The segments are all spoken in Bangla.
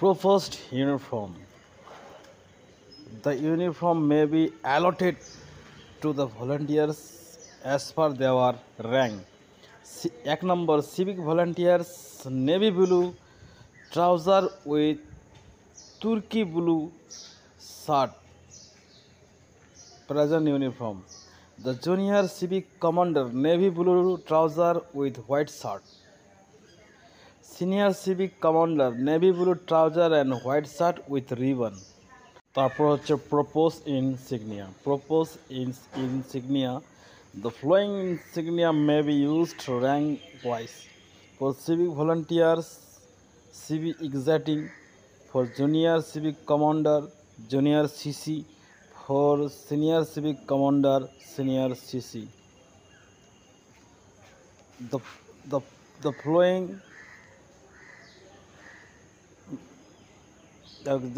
Proposed uniform. The uniform may be allotted to the volunteers as per their rank. 1 civic volunteers navy blue trouser with turkey blue shirt, present uniform. The junior civic commander navy blue trouser with white shirt. Senior civic commander navy blue trouser and white shirt with ribbon. তারপর হচ্ছে propose ইনসিগনিয়া the following insignia may be used rank wise: for civic volunteers civic exciting, for junior civic commander junior cc, for senior civic commander senior cc. The following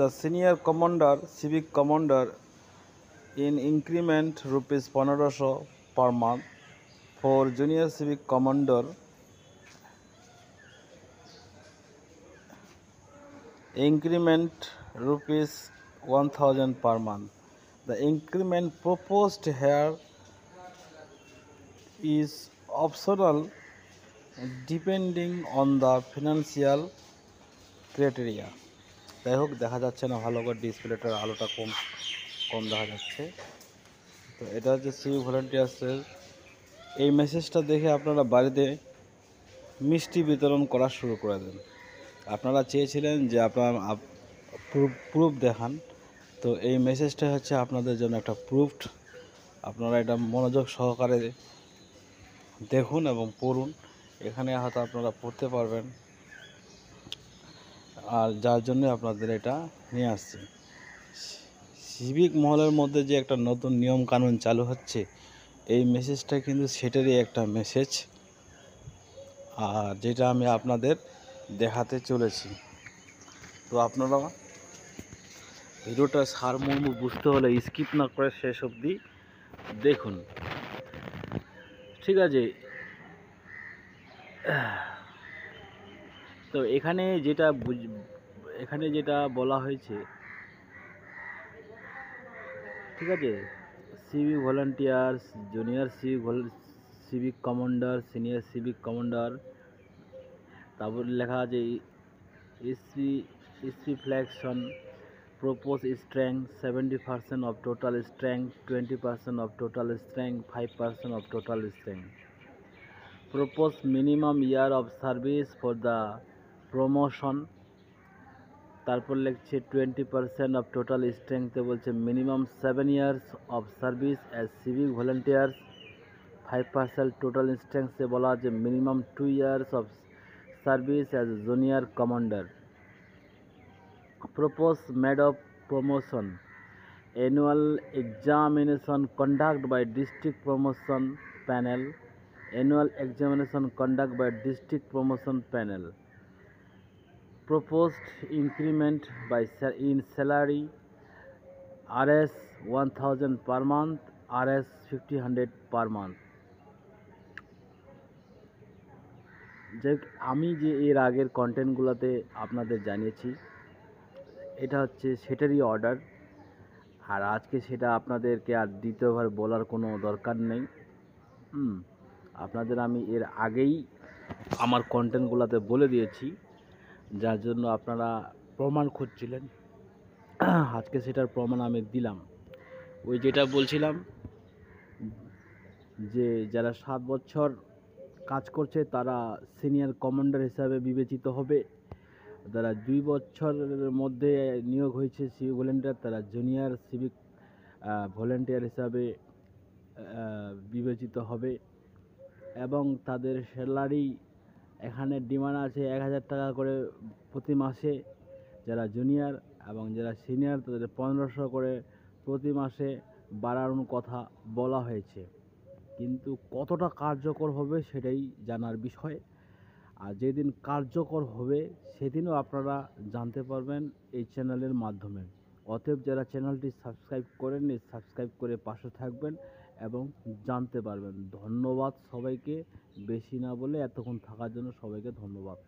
the senior commander civic commander in increment rupees 1500 per month, for junior civic commander increment rupees 1000 per month. The increment proposed here is optional depending on the financial criteria. যাই হোক, দেখা যাচ্ছে না ভালো করে, ডিসপ্লেটার আলোটা কম দেখা যাচ্ছে। তো এটা হচ্ছে সিভিক ভলান্টিয়ার্সের। এই মেসেজটা দেখে আপনারা বাড়িতে মিষ্টি বিতরণ করা শুরু করে দেন। আপনারা চেয়েছিলেন যে আপনার প্রুফ দেখান, তো এই মেসেজটা হচ্ছে আপনাদের জন্য একটা প্রুফড। আপনারা এটা মনোযোগ সহকারে দেখুন এবং পড়ুন। এখানে হয়তো আপনারা পড়তে পারবেন, আর যার জন্য আপনাদের এটা নিয়ে আসছি। সিভিক মহলের মধ্যে যে একটা নতুন নিয়ম কানুন চালু হচ্ছে, এই মেসেজটা কিন্তু সেটারই একটা মেসেজ, আর যেটা আমি আপনাদের দেখাতে চলেছি। তো আপনারা ভিডিওটা সারমর্ম বুঝতে হলে স্কিপ না করে শেষ অবধি দেখুন, ঠিক আছে? তো এখানে যেটা বলা হয়েছে, ঠিক আছে, civic volunteers, junior civic commander, senior civic commander, তারপর লেখা আছে flexion propose strength 70% of total strength, 20% of total strength, 5% of total strength. Propose minimum year of service for the promotion. তারপর লিখছে 20% of total strength বলছে minimum 7 years of service as civic volunteers. 5% total strength से बोला আছে minimum 2 years of service as junior commander. Propose made of promotion. Annual examination conducted by district promotion panel. Annual examination conducted by district promotion panel. Proposed increment in salary: Rs 1000 per month, Rs 1500 per month. আমি যে এর আগের কন্টেন্টগুলোতে আপনাদের জানিয়েছি, এটা হচ্ছে সেটারই অর্ডার, আর আজকে সেটা আপনাদেরকে আর দ্বিতীয়বার বলার কোনো দরকার নেই। আপনাদের আমি এর আগেই আমার কন্টেন্টগুলোতে বলে দিয়েছি, যার জন্য আপনারা প্রমাণ খুঁজছিলেন। আজকে সেটার প্রমাণ আমি দিলাম। ওই যেটা বলছিলাম যে যারা 7 বছর কাজ করছে তারা সিনিয়র কমান্ডার হিসাবে বিবেচিত হবে, যারা 2 বছরের মধ্যে নিয়োগ হয়েছে সিভিক ভলেন্টিয়ার তারা জুনিয়র সিভিক ভলেন্টিয়ার হিসাবে বিবেচিত হবে, এবং তাদের স্যালারি এখানে ডিমান্ড আছে 1000 টাকা করে প্রতি মাসে যারা জুনিয়র, এবং যারা সিনিয়র তাদের 1500 করে প্রতি মাসে বাড়ানোর কথা বলা হয়েছে। কিন্তু কতটা কার্যকর হবে সেটাই জানার বিষয়, আর যেদিন কার্যকর হবে সেদিনও আপনারা জানতে পারবেন এই চ্যানেলের মাধ্যমে। অতএব যারা চ্যানেলটি সাবস্ক্রাইব করেননি, সাবস্ক্রাইব করে পাশে থাকবেন এবং জানতে পারবেন। ধন্যবাদ সবাইকে, বেশি না বলে এতক্ষণ থাকার জন্য সবাইকে ধন্যবাদ।